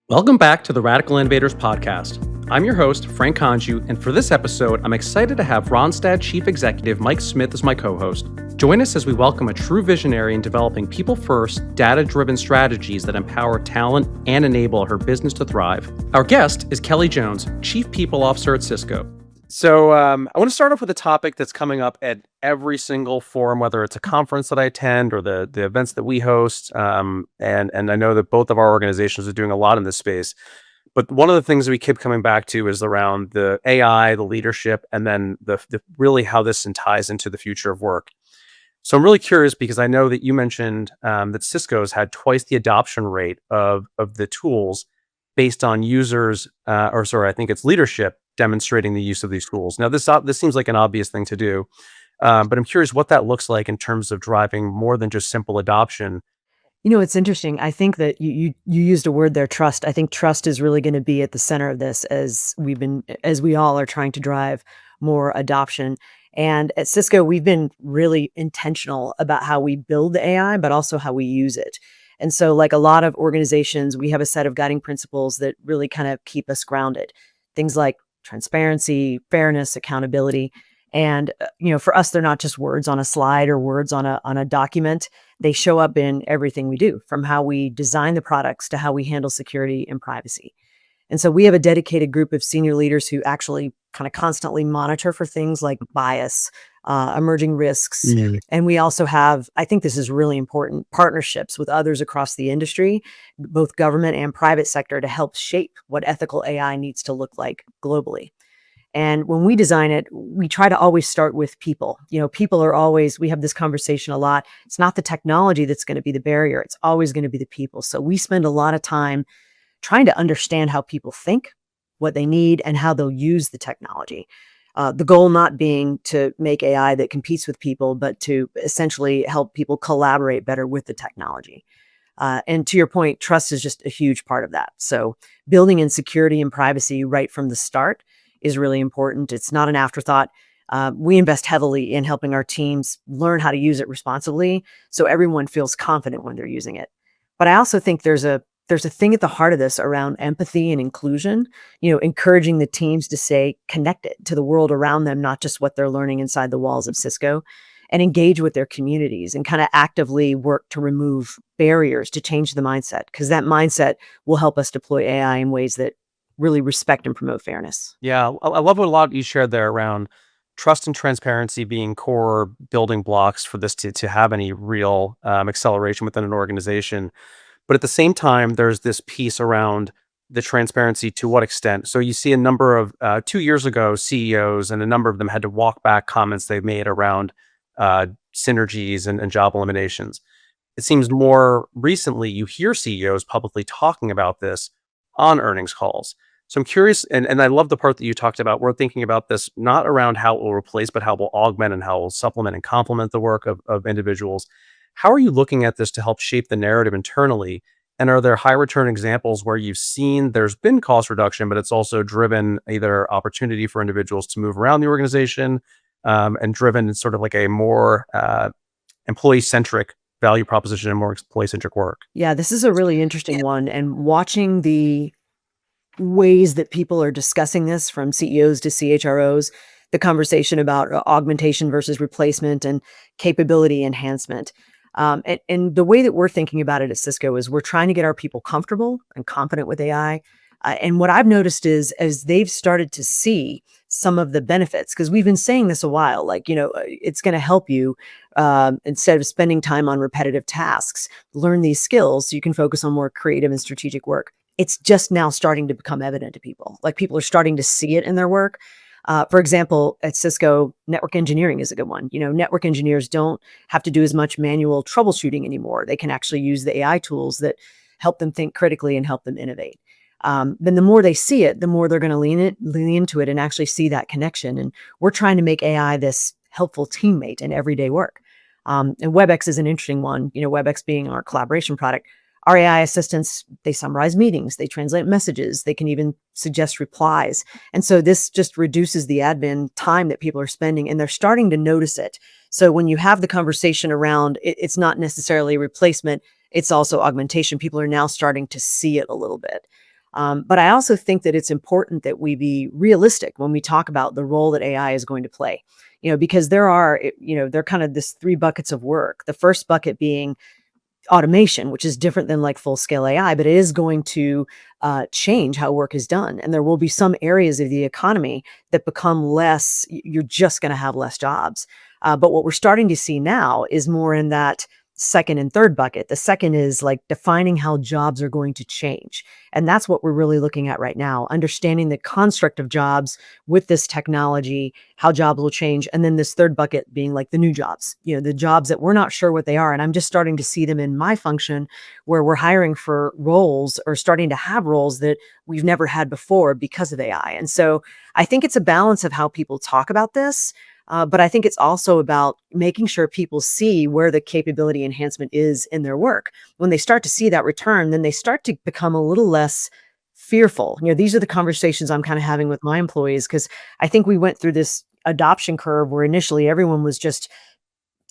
Welcome back to the Radical Innovators podcast. I'm your host, Frank Congiu, and for this episode, I'm excited to have Randstad Chief Executive Mike Smith as my co-host. Join us as we welcome a true visionary in developing people-first, data-driven strategies that empower talent and enable her business to thrive. Our guest is Kelly Jones, Chief People Officer at Cisco. So I want to start off with a topic that's coming up at every single forum, whether it's a conference that I attend or the events that we host. And I know that both of our organizations are doing a lot in this space. But one of the things that we keep coming back to is around the AI, the leadership, and then the really how this ties into the future of work. So I'm really curious because I know that you mentioned that Cisco's had twice the adoption rate of the tools based on users, I think it's leadership demonstrating the use of these tools. Now, this seems like an obvious thing to do, but I'm curious what that looks like in terms of driving more than just simple adoption. It's interesting. I think that you used a word there, trust. I think trust is really going to be at the center of this as we all are trying to drive more adoption. And at Cisco, we've been really intentional about how we build the AI, but also how we use it. And so, like a lot of organizations, we have a set of guiding principles that really kind of keep us grounded. Things like transparency, fairness, accountability. And for us, they're not just words on a slide or words on a document. They show up in everything we do, from how we design the products to how we handle security and privacy. And so we have a dedicated group of senior leaders who actually kind of constantly monitor for things like bias, emerging risks. And we also have, I think this is really important, partnerships with others across the industry, both government and private sector, to help shape what ethical AI needs to look like globally. And when we design it, we try to always start with people. People are always, we have this conversation a lot. It's not the technology that's going to be the barrier. It's always going to be the people. So we spend a lot of time trying to understand how people think, what they need, and how they'll use the technology. The goal not being to make AI that competes with people, but to essentially help people collaborate better with the technology. And to your point, trust is just a huge part of that. So building in security and privacy right from the start is really important. It's not an afterthought. We invest heavily in helping our teams learn how to use it responsibly so everyone feels confident when they're using it. But I also think there's a thing at the heart of this around empathy and inclusion, encouraging the teams to stay connected to the world around them, not just what they're learning inside the walls of Cisco, and engage with their communities and kind of actively work to remove barriers to change the mindset, because that mindset will help us deploy AI in ways that really respect and promote fairness. Yeah, I love what a lot you shared there around trust and transparency being core building blocks for this to have any real acceleration within an organization. But at the same time, there's this piece around the transparency to what extent. So you see a number of 2 years ago, CEOs and a number of them had to walk back comments they've made around synergies and job eliminations. It seems more recently you hear CEOs publicly talking about this on earnings calls. So I'm curious, and I love the part that you talked about. We're thinking about this not around how it will replace, but how it will augment and how it will supplement and complement the work of individuals. How are you looking at this to help shape the narrative internally? And are there high return examples where you've seen there's been cost reduction, but it's also driven either opportunity for individuals to move around the organization and driven sort of like a more employee-centric value proposition and more employee-centric work? Yeah, this is a really interesting one. And watching the ways that people are discussing this, from CEOs to CHROs, the conversation about augmentation versus replacement and capability enhancement. And the way that we're thinking about it at Cisco is we're trying to get our people comfortable and confident with AI. And what I've noticed is as they've started to see some of the benefits, because we've been saying this a while, like, it's going to help you instead of spending time on repetitive tasks, learn these skills so you can focus on more creative and strategic work. It's just now starting to become evident to people. Like, people are starting to see it in their work. For example, at Cisco, network engineering is a good one. Network engineers don't have to do as much manual troubleshooting anymore. They can actually use the AI tools that help them think critically and help them innovate. Then the more they see it, the more they're going to lean into it and actually see that connection. And we're trying to make AI this helpful teammate in everyday work. And WebEx is an interesting one. WebEx being our collaboration product. Our AI assistants, they summarize meetings, they translate messages, they can even suggest replies. And so this just reduces the admin time that people are spending, and they're starting to notice it. So when you have the conversation around it's not necessarily a replacement, it's also augmentation. People are now starting to see it a little bit. But I also think that it's important that we be realistic when we talk about the role that AI is going to play. Because there are kind of this three buckets of work. The first bucket being automation, which is different than like full scale AI, but it is going to change how work is done. And there will be some areas of the economy that become less, you're just going to have less jobs. But what we're starting to see now is more in that second and third bucket. The second is like defining how jobs are going to change. And that's what we're really looking at right now, understanding the construct of jobs with this technology, how jobs will change. And then this third bucket being like the new jobs, the jobs that we're not sure what they are. And I'm just starting to see them in my function where we're hiring for roles or starting to have roles that we've never had before because of AI. And so I think it's a balance of how people talk about this. But I think it's also about making sure people see where the capability enhancement is in their work. When they start to see that return, then they start to become a little less fearful. These are the conversations I'm kind of having with my employees because I think we went through this adoption curve where initially everyone was just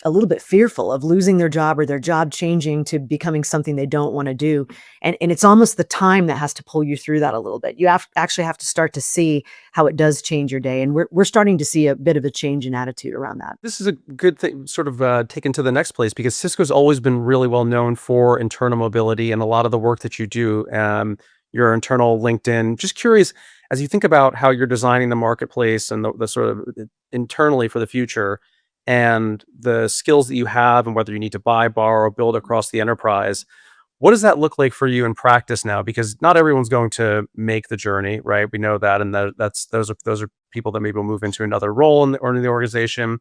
a little bit fearful of losing their job or their job changing to becoming something they don't want to do. And it's almost the time that has to pull you through that a little bit. You actually have to start to see how it does change your day. And we're starting to see a bit of a change in attitude around that. This is a good thing, sort of taken to the next place, because Cisco's always been really well known for internal mobility and a lot of the work that you do, your internal LinkedIn. Just curious, as you think about how you're designing the marketplace and the sort of internally for the future, and the skills that you have and whether you need to buy, borrow, build across the enterprise, what does that look like for you in practice now? Because not everyone's going to make the journey, right? We know that, and those are people that maybe will move into another role in the organization.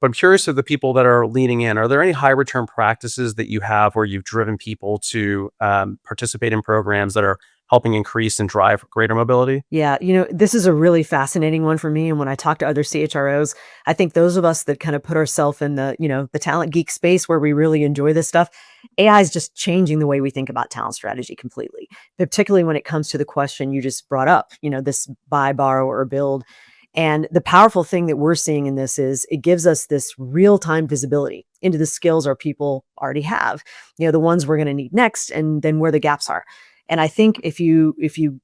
But I'm curious of the people that are leaning in. Are there any high return practices that you have where you've driven people to participate in programs that are helping increase and drive greater mobility? Yeah, this is a really fascinating one for me. And when I talk to other CHROs, I think those of us that kind of put ourselves in the talent geek space where we really enjoy this stuff, AI is just changing the way we think about talent strategy completely, particularly when it comes to the question you just brought up, this buy, borrow, or build. And the powerful thing that we're seeing in this is it gives us this real-time visibility into the skills our people already have, the ones we're going to need next, and then where the gaps are. And I think if you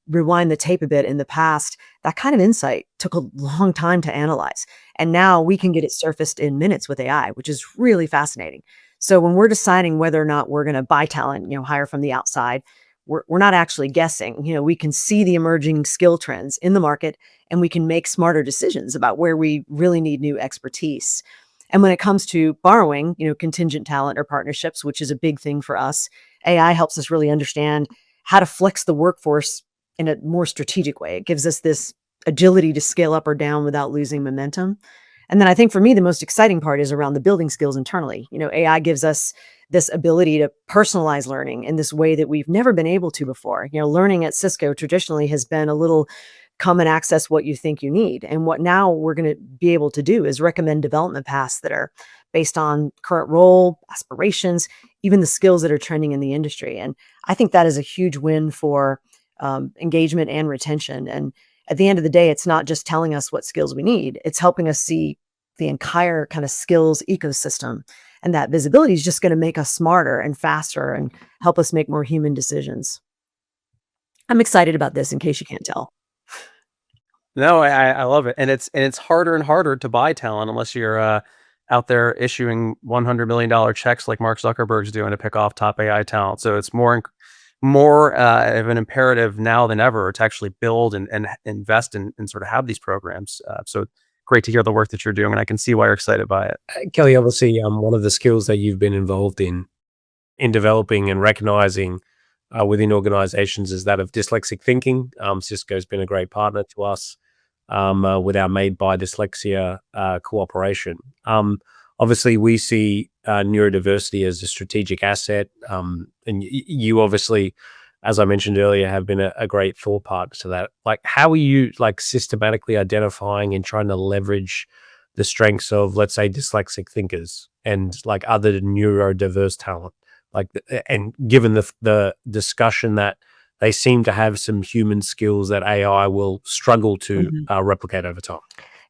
rewind the tape a bit in the past, that kind of insight took a long time to analyze. And now we can get it surfaced in minutes with AI, which is really fascinating. So when we're deciding whether or not we're going to buy talent, hire from the outside, we're not actually guessing. We can see the emerging skill trends in the market, and we can make smarter decisions about where we really need new expertise. And when it comes to borrowing, contingent talent or partnerships, which is a big thing for us, AI helps us really understand how to flex the workforce in a more strategic way. It gives us this agility to scale up or down without losing momentum. And then I think for me, the most exciting part is around the building skills internally. AI gives us this ability to personalize learning in this way that we've never been able to before. Learning at Cisco traditionally has been a little come and access what you think you need. And what now we're going to be able to do is recommend development paths that are based on current role, aspirations, even the skills that are trending in the industry. And I think that is a huge win for engagement and retention. And at the end of the day, it's not just telling us what skills we need. It's helping us see the entire kind of skills ecosystem. And that visibility is just going to make us smarter and faster and help us make more human decisions. I'm excited about this in case you can't tell. No, I love it. And it's harder and harder to buy talent unless you're out there issuing $100 million checks like Mark Zuckerberg's doing to pick off top AI talent. So it's more of an imperative now than ever to actually build and invest and sort of have these programs. So great to hear the work that you're doing, and I can see why you're excited by it. Kelly, obviously, one of the skills that you've been involved in developing and recognizing within organizations is that of dyslexic thinking. Cisco's been a great partner to us with our Made by Dyslexia cooperation. Obviously, we see neurodiversity as a strategic asset, and you obviously, as I mentioned earlier, have been a great thought partner to that. Like, how are you systematically identifying and trying to leverage the strengths of, let's say, dyslexic thinkers and other neurodiverse talent? And given the discussion that they seem to have some human skills that AI will struggle to replicate over time.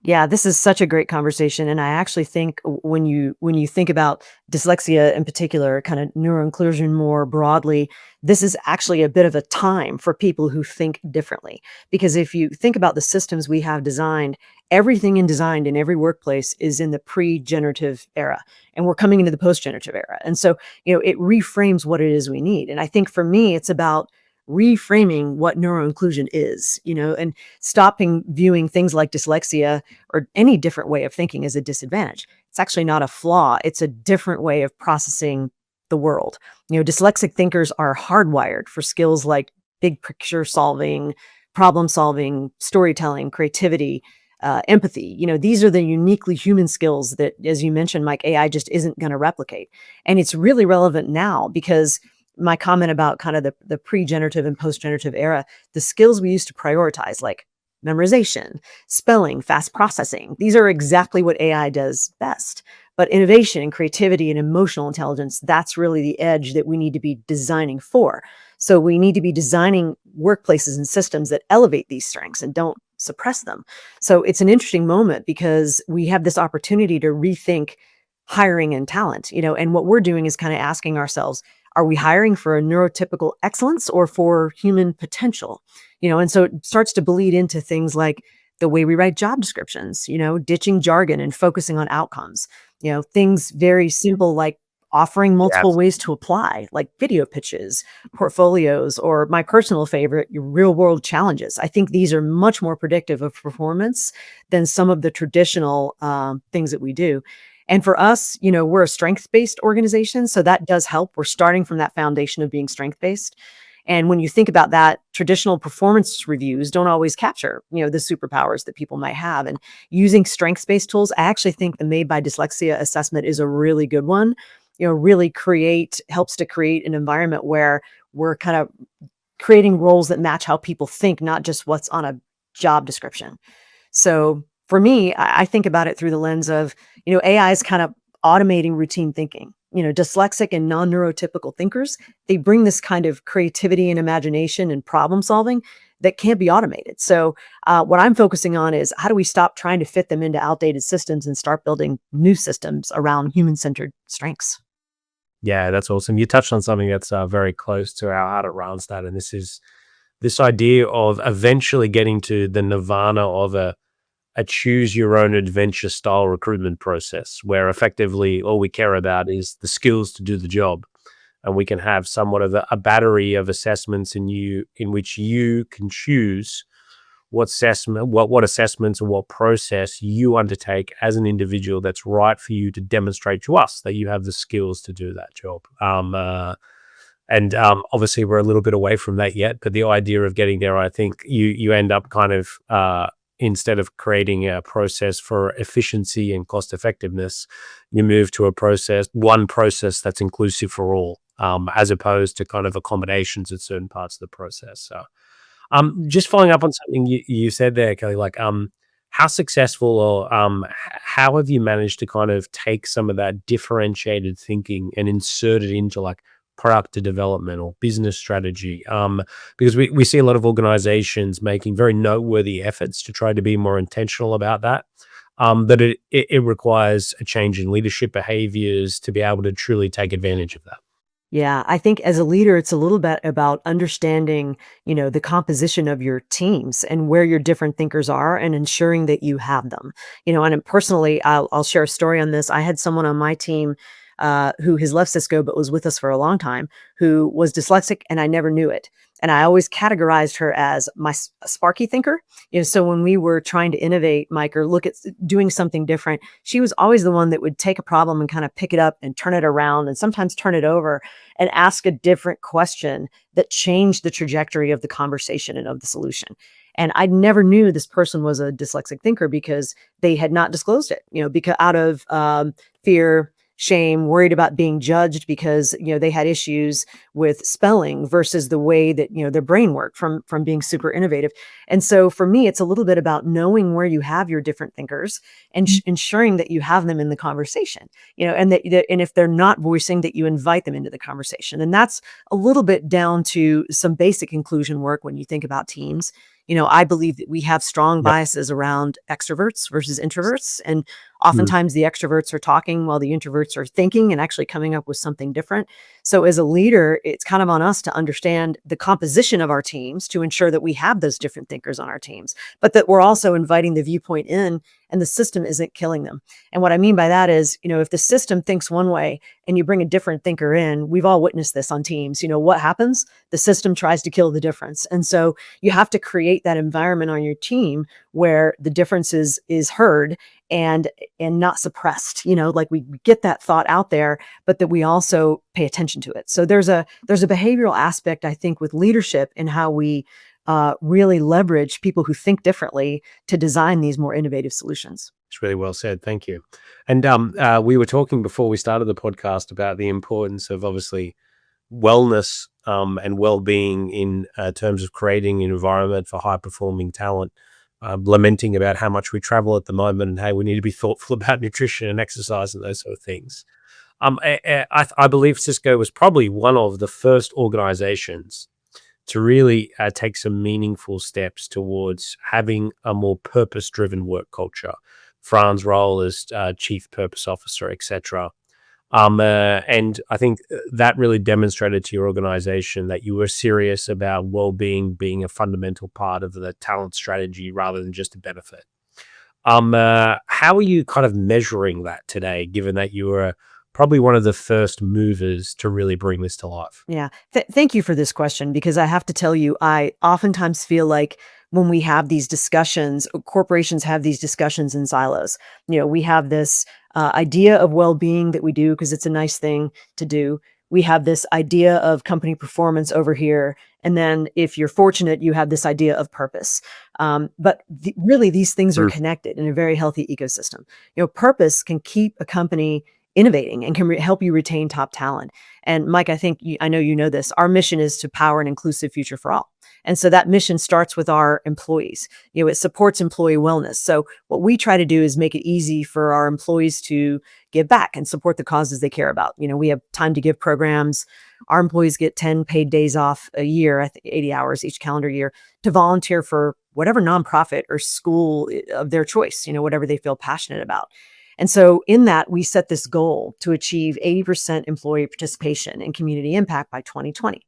Yeah, this is such a great conversation, and I actually think when you think about dyslexia in particular, kind of neuroinclusion more broadly, this is actually a bit of a time for people who think differently. Because if you think about the systems we have designed, everything designed in every workplace is in the pre-generative era, and we're coming into the post-generative era. And so, it reframes what it is we need. And I think for me, it's about reframing what neuroinclusion is, and stopping viewing things like dyslexia or any different way of thinking as a disadvantage. It's actually not a flaw, it's a different way of processing the world. Dyslexic thinkers are hardwired for skills like big picture solving, problem solving, storytelling, creativity, empathy. These are the uniquely human skills that, as you mentioned, Mike, AI just isn't going to replicate. And it's really relevant now because my comment about kind of the pre-generative and post-generative era, the skills we used to prioritize, like memorization, spelling, fast processing. These are exactly what AI does best. But innovation and creativity and emotional intelligence, that's really the edge that we need to be designing for. So we need to be designing workplaces and systems that elevate these strengths and don't suppress them. So it's an interesting moment because we have this opportunity to rethink hiring and talent, and what we're doing is kind of asking ourselves, are we hiring for a neurotypical excellence or for human potential? And so it starts to bleed into things like the way we write job descriptions, ditching jargon and focusing on outcomes, things very simple like offering Yeah, multiple ways to apply, like video pitches, portfolios, or my personal favorite, your real world challenges. I think these are much more predictive of performance than some of the traditional things that we do. And for us, we're a strengths-based organization, so that does help. We're starting from that foundation of being strength-based. And when you think about that, traditional performance reviews don't always capture, the superpowers that people might have. And using strengths-based tools, I actually think the Made by Dyslexia assessment is a really good one. Really helps to create an environment where we're kind of creating roles that match how people think, not just what's on a job description. So for me, I think about it through the lens of, AI is kind of automating routine thinking. Dyslexic and non-neurotypical thinkers, they bring this kind of creativity and imagination and problem solving that can't be automated. So what I'm focusing on is how do we stop trying to fit them into outdated systems and start building new systems around human-centered strengths? yeah, that's awesome. You touched on something that's very close to our heart at Randstad, and this is this idea of eventually getting to the nirvana of a choose your own adventure style recruitment process where effectively all we care about is the skills to do the job. And we can have somewhat of a battery of assessments in which you can choose what assessments and what process you undertake as an individual that's right for you to demonstrate to us that you have the skills to do that job. Obviously we're a little bit away from that yet, but the idea of getting there, I think you end up kind of instead of creating a process for efficiency and cost effectiveness, you move to one process that's inclusive for all, as opposed to kind of accommodations at certain parts of the process. So, just following up on something you said there, Kelly, like, how successful or how have you managed to kind of take some of that differentiated thinking and insert it into like product development or business strategy? Because we see a lot of organizations making very noteworthy efforts to try to be more intentional about that. But it requires a change in leadership behaviors to be able to truly take advantage of that. Yeah, I think as a leader, it's a little bit about understanding, the composition of your teams and where your different thinkers are and ensuring that you have them. And personally, I'll share a story on this. I had someone on my team who has left Cisco but was with us for a long time, who was dyslexic, and I never knew it. And I always categorized her as my sparky thinker. So when we were trying to innovate, Mike, or look at doing something different, she was always the one that would take a problem and kind of pick it up and turn it around and sometimes turn it over and ask a different question that changed the trajectory of the conversation and of the solution. And I never knew this person was a dyslexic thinker because they had not disclosed it, because out of fear, shame, worried about being judged because, they had issues with spelling versus the way that, their brain worked from being super innovative. And so for me, it's a little bit about knowing where you have your different thinkers and ensuring that you have them in the conversation, and and if they're not voicing, that you invite them into the conversation. And that's a little bit down to some basic inclusion work when you think about teams. I believe that we have strong Yep. biases around extroverts versus introverts. And Mm. oftentimes the extroverts are talking while the introverts are thinking and actually coming up with something different. So as a leader, it's kind of on us to understand the composition of our teams to ensure that we have those different thinkers on our teams, but that we're also inviting the viewpoint in and the system isn't killing them. And what I mean by that is, if the system thinks one way and you bring a different thinker in, we've all witnessed this on teams. What happens? The system tries to kill the difference. And so you have to create that environment on your team where the difference is heard and not suppressed. Like we get that thought out there, but that we also pay attention to it. So there's a behavioral aspect, I think, with leadership and how we really leverage people who think differently to design these more innovative solutions. It's really well said. Thank you. And we were talking before we started the podcast about the importance of obviously wellness and well-being in terms of creating an environment for high-performing talent. Lamenting about how much we travel at the moment and hey, we need to be thoughtful about nutrition and exercise and those sort of things. I believe Cisco was probably one of the first organizations to really take some meaningful steps towards having a more purpose-driven work culture. Fran's role as chief purpose officer, etc. And I think that really demonstrated to your organization that you were serious about well-being being a fundamental part of the talent strategy rather than just a benefit. How are you kind of measuring that today, given that you were probably one of the first movers to really bring this to life? Yeah. Thank you for this question, because I have to tell you, I oftentimes feel like when we have these discussions, corporations have these discussions in silos. We have this idea of well-being that we do because it's a nice thing to do. We have this idea of company performance over here. And then if you're fortunate, you have this idea of purpose. But really, these things are Mm. connected in a very healthy ecosystem. Purpose can keep a company innovating and can help you retain top talent. And Mike, I know you know this. Our mission is to power an inclusive future for all. And so that mission starts with our employees. It supports employee wellness. So what we try to do is make it easy for our employees to give back and support the causes they care about. We have time to give programs. Our employees get 10 paid days off a year, I think 80 hours each calendar year, to volunteer for whatever nonprofit or school of their choice, whatever they feel passionate about. And so in that, we set this goal to achieve 80% employee participation and community impact by 2020.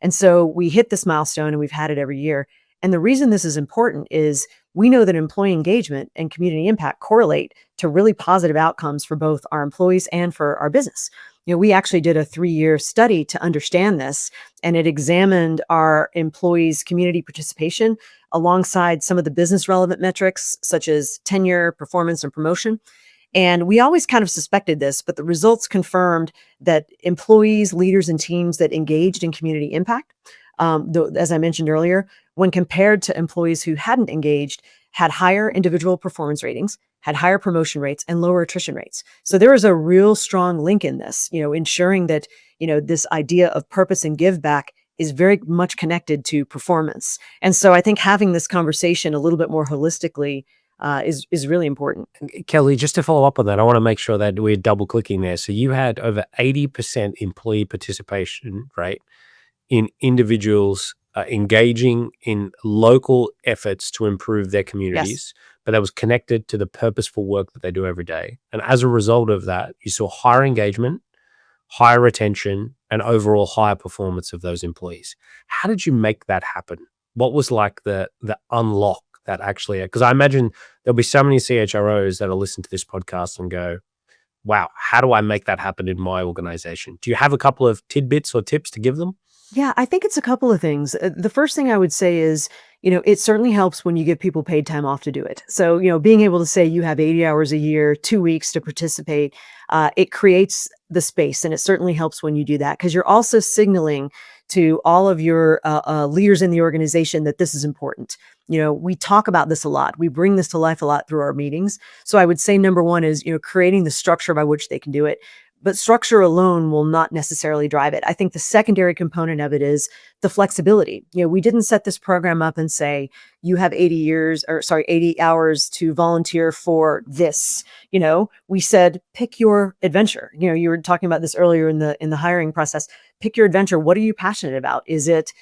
And so we hit this milestone and we've had it every year. And the reason this is important is we know that employee engagement and community impact correlate to really positive outcomes for both our employees and for our business. We actually did a 3-year study to understand this, and it examined our employees' community participation alongside some of the business relevant metrics, such as tenure, performance, and promotion. And we always kind of suspected this, but the results confirmed that employees, leaders, and teams that engaged in community impact, as I mentioned earlier, when compared to employees who hadn't engaged, had higher individual performance ratings, had higher promotion rates, and lower attrition rates. So there is a real strong link in this, ensuring that, this idea of purpose and give back is very much connected to performance. And so I think having this conversation a little bit more holistically is really important. Kelly, just to follow up on that, I want to make sure that we're double clicking there. So you had over 80% employee participation, right, in individuals engaging in local efforts to improve their communities, but that was connected to the purposeful work that they do every day. And as a result of that, you saw higher engagement, higher retention, and overall higher performance of those employees. How did you make that happen? What was like the unlock that actually, because I imagine there'll be so many CHROs that'll listen to this podcast and go, wow, how do I make that happen in my organization? Do you have a couple of tidbits or tips to give them? Yeah, I think it's a couple of things. The first thing I would say is, it certainly helps when you give people paid time off to do it. So, being able to say you have 80 hours a year, 2 weeks to participate, it creates the space. And it certainly helps when you do that, because you're also signaling to all of your leaders in the organization that this is important. We talk about this a lot. We bring this to life a lot through our meetings. So I would say number one is, creating the structure by which they can do it. but structure alone will not necessarily drive it. I think the secondary component of it is the flexibility. We didn't set this program up and say, you have 80 hours to volunteer for this. We said, pick your adventure. You were talking about this earlier in the hiring process. Pick your adventure. What are you passionate about? Is it,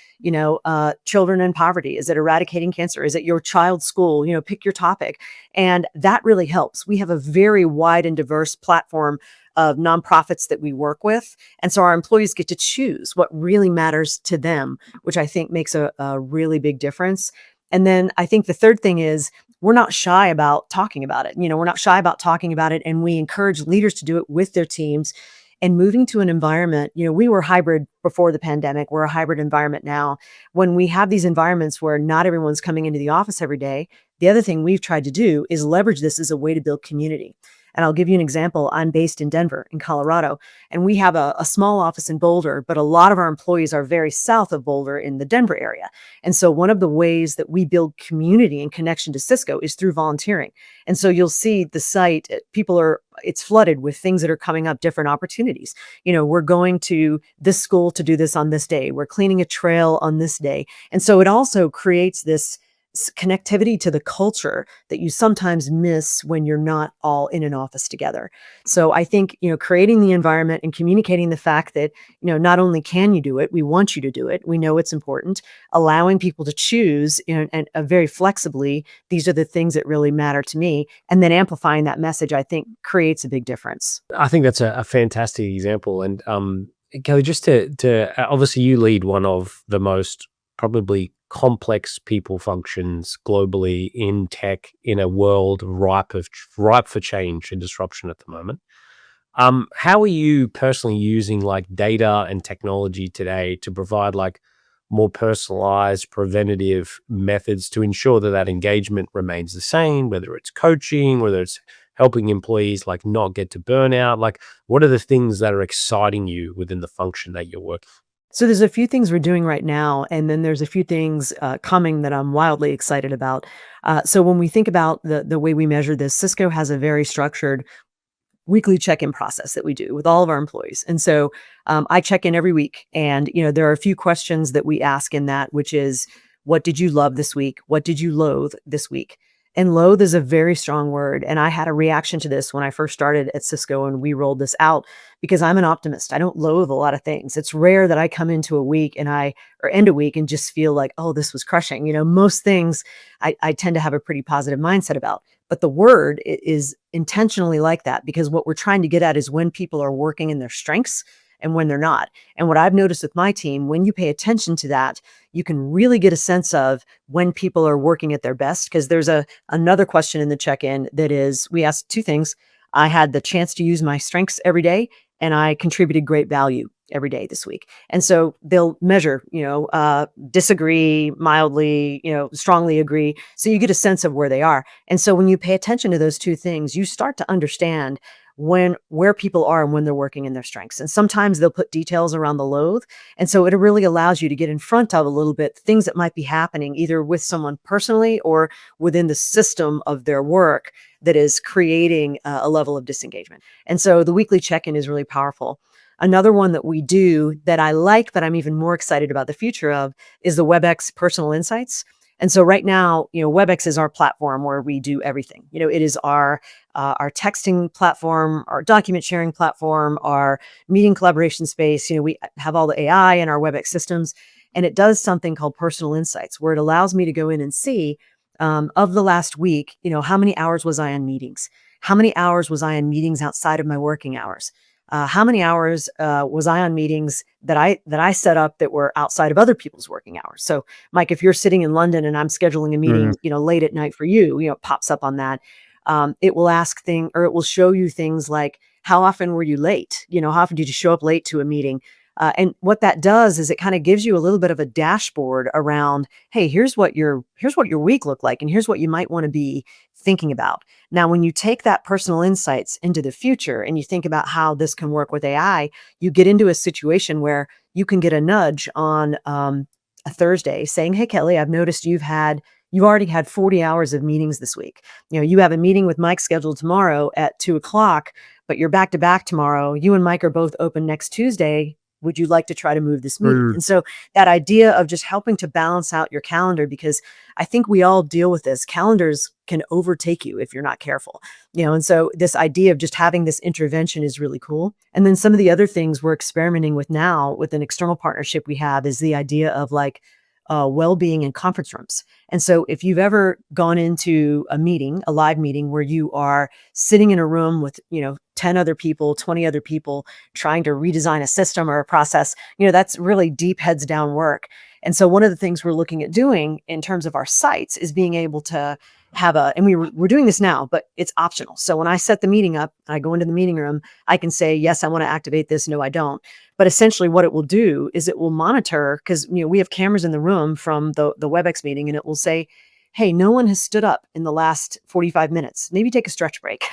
children in poverty? Is it eradicating cancer? Is it your child's school? Pick your topic. And that really helps. We have a very wide and diverse platform of nonprofits that we work with. And so our employees get to choose what really matters to them, which I think makes a really big difference. And then I think the third thing is we're not shy about talking about it. We're not shy about talking about it, and we encourage leaders to do it with their teams. And moving to an environment, we were hybrid before the pandemic. We're a hybrid environment now. When we have these environments where not everyone's coming into the office every day, the other thing we've tried to do is leverage this as a way to build community. And I'll give you an example. I'm based in Denver, in Colorado, and we have a small office in Boulder, but a lot of our employees are very south of Boulder in the Denver area. And so one of the ways that we build community and connection to Cisco is through volunteering. And so you'll see the site, it's flooded with things that are coming up, different opportunities. We're going to this school to do this on this day. We're cleaning a trail on this day. And so it also creates this connectivity to the culture that you sometimes miss when you're not all in an office together. So I think, creating the environment and communicating the fact that, not only can you do it, we want you to do it. We know it's important. Allowing people to choose and very flexibly, these are the things that really matter to me. And then amplifying that message, I think, creates a big difference. I think that's a fantastic example. And Kelly, just to obviously you lead one of the most probably complex people functions globally in tech in a world ripe for change and disruption at the moment. How are you personally using like data and technology today to provide like more personalized preventative methods to ensure that engagement remains the same, whether it's coaching, whether it's helping employees like not get to burnout? Like, what are the things that are exciting you within the function that you're working? So there's a few things we're doing right now, and then there's a few things coming that I'm wildly excited about. So when we think about the way we measure this, Cisco has a very structured weekly check-in process that we do with all of our employees. And so I check in every week, and there are a few questions that we ask in that, which is, what did you love this week? What did you loathe this week? And loathe is a very strong word. And I had a reaction to this when I first started at Cisco and we rolled this out, because I'm an optimist. I don't loathe a lot of things. It's rare that I come into a week or end a week and just feel like, oh, this was crushing. Most things I tend to have a pretty positive mindset about. But the word is intentionally like that, because what we're trying to get at is when people are working in their strengths and when they're not. And what I've noticed with my team, when you pay attention to that, you can really get a sense of when people are working at their best. Because there's another question in the check-in that is, we asked two things. I had the chance to use my strengths every day, and I contributed great value every day this week. And so they'll measure, disagree, mildly, strongly agree. So you get a sense of where they are. And so when you pay attention to those two things, you start to understand where people are and when they're working in their strengths. And sometimes they'll put details around the loathe. And so it really allows you to get in front of a little bit things that might be happening either with someone personally or within the system of their work that is creating a level of disengagement. And so the weekly check-in is really powerful. Another one that we do that I like, but I'm even more excited about the future of, is the WebEx Personal Insights. And so right now, WebEx is our platform where we do everything. It is our texting platform, our document sharing platform, our meeting collaboration space. We have all the AI in our WebEx systems, and it does something called Personal Insights, where it allows me to go in and see of the last week, how many hours was I on meetings? How many hours was I on meetings outside of my working hours? How many hours was I on meetings that I set up that were outside of other people's working hours? So, Mike, if you're sitting in London and I'm scheduling a meeting, late at night for you, it pops up on that. It will it will show you things like, how often were you late? How often did you show up late to a meeting? And what that does is it kind of gives you a little bit of a dashboard around, hey, here's what your week looked like, and here's what you might want to be thinking about. Now, when you take that personal insights into the future and you think about how this can work with AI, you get into a situation where you can get a nudge on a Thursday saying, hey, Kelly, I've noticed you've already had 40 hours of meetings this week. You have a meeting with Mike scheduled tomorrow at 2:00, but you're back to back tomorrow. You and Mike are both open next Tuesday. Would you like to try to move this meeting? And so that idea of just helping to balance out your calendar, because I think we all deal with this. Calendars can overtake you if you're not careful, and so this idea of just having this intervention is really cool. And then some of the other things we're experimenting with now with an external partnership we have is the idea of like well-being in conference rooms. And so if you've ever gone into a meeting, a live meeting where you are sitting in a room with, 10 other people, 20 other people trying to redesign a system or a process, that's really deep heads down work. And so one of the things we're looking at doing in terms of our sites is being able to have and we're doing this now, but it's optional. So when I set the meeting up, I go into the meeting room, I can say, yes, I want to activate this. No, I don't. But essentially what it will do is it will monitor, because we have cameras in the room from the WebEx meeting, and it will say, hey, no one has stood up in the last 45 minutes. Maybe take a stretch break,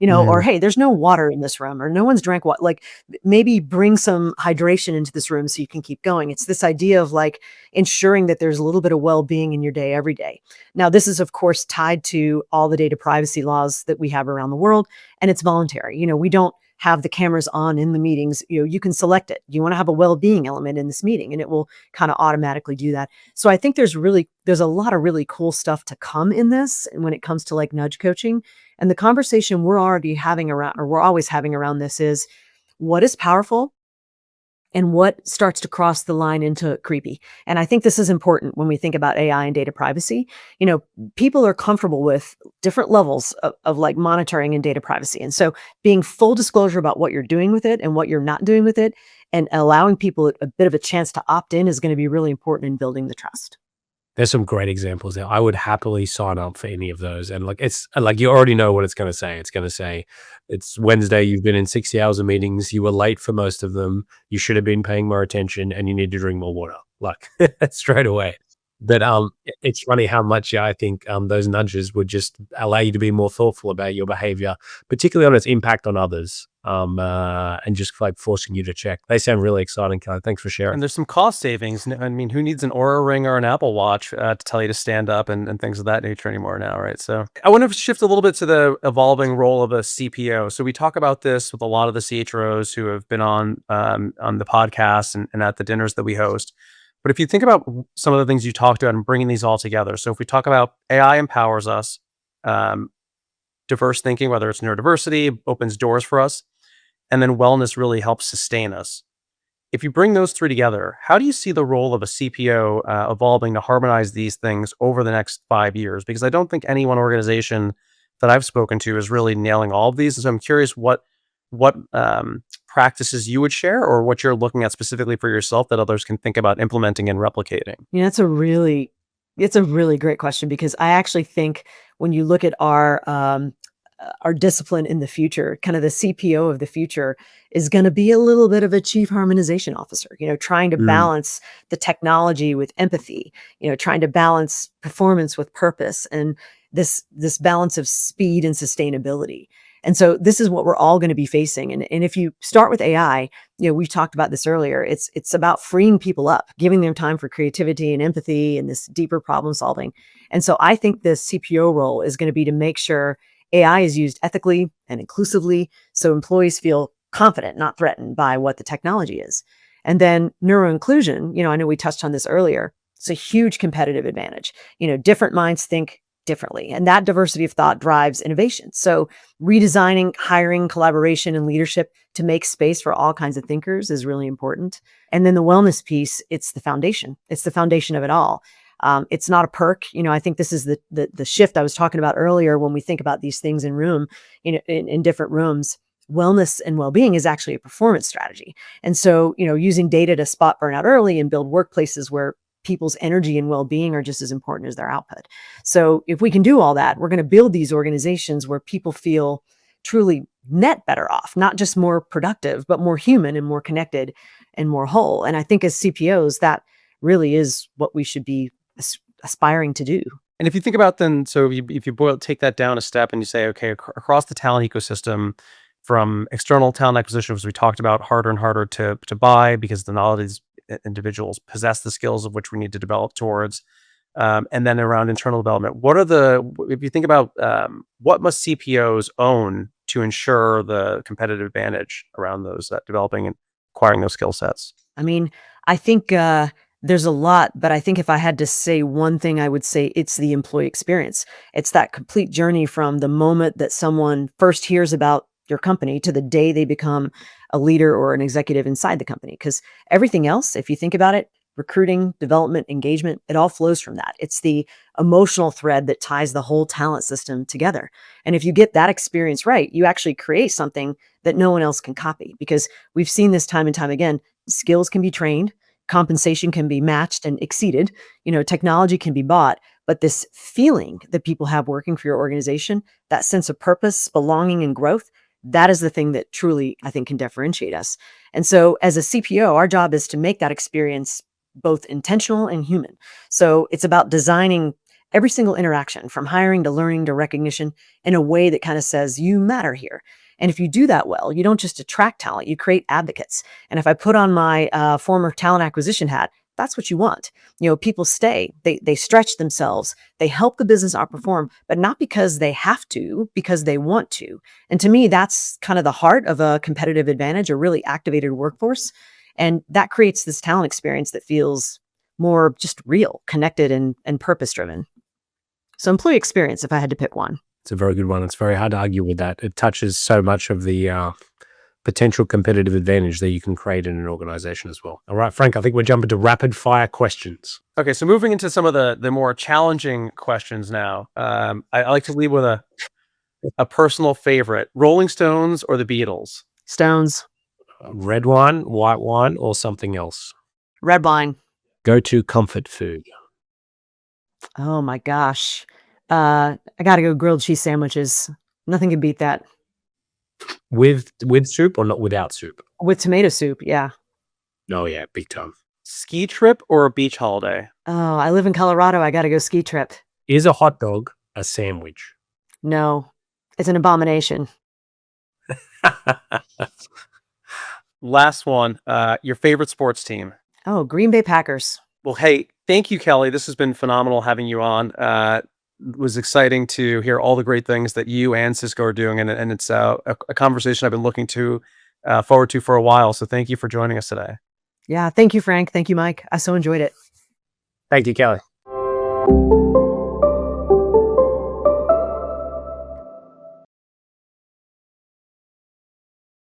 or hey, there's no water in this room, or no one's drank water. Like maybe bring some hydration into this room so you can keep going. It's this idea of like ensuring that there's a little bit of well-being in your day every day. Now, this is of course tied to all the data privacy laws that we have around the world, and it's voluntary. We don't have the cameras on in the meetings. You can select it. You want to have a well-being element in this meeting, and it will kind of automatically do that. So I think there's a lot of really cool stuff to come in this. And when it comes to like nudge coaching, and the conversation we're already having around, or we're always having around this, is what is powerful and what starts to cross the line into creepy. And I think this is important when we think about AI and data privacy. People are comfortable with different levels of like monitoring and data privacy. And so being full disclosure about what you're doing with it and what you're not doing with it, and allowing people a bit of a chance to opt in, is going to be really important in building the trust. There's some great examples there. I would happily sign up for any of those. And like, it's like, you already know what it's going to say. It's going to say, it's Wednesday, you've been in 60 hours of meetings, you were late for most of them, you should have been paying more attention, and you need to drink more water. Like straight away. But it's funny how much I think those nudges would just allow you to be more thoughtful about your behavior, particularly on its impact on others, and just like forcing you to check. They sound really exciting, Kai. Thanks for sharing. And there's some cost savings. I mean, who needs an Oura Ring or an Apple Watch to tell you to stand up and things of that nature anymore now, right? So I want to shift a little bit to the evolving role of a CPO. So we talk about this with a lot of the CHROs who have been on the podcast and at the dinners that we host. But if you think about some of the things you talked about and bringing these all together, so if we talk about AI empowers us, diverse thinking, whether it's neurodiversity, opens doors for us, and then wellness really helps sustain us. If you bring those three together, how do you see the role of a CPO evolving to harmonize these things over the next 5 years? Because I don't think any one organization that I've spoken to is really nailing all of these. And so I'm curious what practices you would share, or what you're looking at specifically for yourself that others can think about implementing and replicating. It's a really great question, because I actually think when you look at our discipline in the future, kind of the CPO of the future is going to be a little bit of a chief harmonization officer, trying to balance the technology with empathy, trying to balance performance with purpose, and this balance of speed and sustainability. And so this is what we're all going to be facing. And if you start with AI, we've talked about this earlier, it's about freeing people up, giving them time for creativity and empathy and this deeper problem solving. And so I think the CPO role is going to be to make sure AI is used ethically and inclusively, so employees feel confident, not threatened by what the technology is. And then neuroinclusion, I know we touched on this earlier, it's a huge competitive advantage. Different minds think differently, and that diversity of thought drives innovation. So redesigning, hiring, collaboration, and leadership to make space for all kinds of thinkers is really important. And then the wellness piece, it's the foundation. It's the foundation of it all. It's not a perk. I think this is the shift I was talking about earlier when we think about these things in different rooms. Wellness and well-being is actually a performance strategy. And so, using data to spot burnout early and build workplaces where people's energy and well-being are just as important as their output. So if we can do all that, we're going to build these organizations where people feel truly net better off, not just more productive, but more human and more connected and more whole. And I think as CPOs, that really is what we should be aspiring to do. And if you think about then, so if you take that down a step and you say, okay, across the talent ecosystem, from external talent acquisition, as we talked about, harder and harder to buy because the knowledge individuals possess the skills of which we need to develop towards, and then around internal development. If you think about what must CPOs own to ensure the competitive advantage around those developing and acquiring those skill sets? I mean, I think there's a lot, but I think if I had to say one thing, I would say it's the employee experience. It's that complete journey from the moment that someone first hears about your company to the day they become a leader or an executive inside the company. Because everything else, if you think about it, recruiting, development, engagement, it all flows from that. It's the emotional thread that ties the whole talent system together. And if you get that experience right, you actually create something that no one else can copy, because we've seen this time and time again. Skills can be trained, compensation can be matched and exceeded, technology can be bought, but this feeling that people have working for your organization, that sense of purpose, belonging, and growth, that is the thing that truly, I think, can differentiate us. And so as a CPO, our job is to make that experience both intentional and human. So it's about designing every single interaction, from hiring to learning to recognition, in a way that kind of says, you matter here. And if you do that well, you don't just attract talent, you create advocates. And if I put on my former talent acquisition hat, that's what you want. People stay, they stretch themselves, they help the business outperform, but not because they have to, because they want to. And to me, that's kind of the heart of a competitive advantage, a really activated workforce. And that creates this talent experience that feels more just real, connected, and purpose-driven. So employee experience, if I had to pick one. It's a very good one. It's very hard to argue with that. It touches so much of the potential competitive advantage that you can create in an organization as well. All right, Frank, I think we're jumping to rapid fire questions. Okay, so moving into some of the more challenging questions now. I like to lead with a personal favorite: Rolling Stones or the Beatles? Stones. Red wine, white wine, or something else? Red wine. Go-to comfort food? Oh my gosh. I gotta go grilled cheese sandwiches. Nothing can beat that. With soup or not without soup? With tomato soup, yeah. Oh yeah, big time. Ski trip or a beach holiday? Oh, I live in Colorado. I gotta go ski trip. Is a hot dog a sandwich? No, it's an abomination. Last one, your favorite sports team? Oh, Green Bay Packers. Well, hey, thank you, Kelly. This has been phenomenal having you on. It was exciting to hear all the great things that you and Cisco are doing, and it's a conversation I've been looking forward to for a while. So thank you for joining us today. Yeah, thank you, Frank. Thank you, Mike. I so enjoyed it. Thank you, Kelly.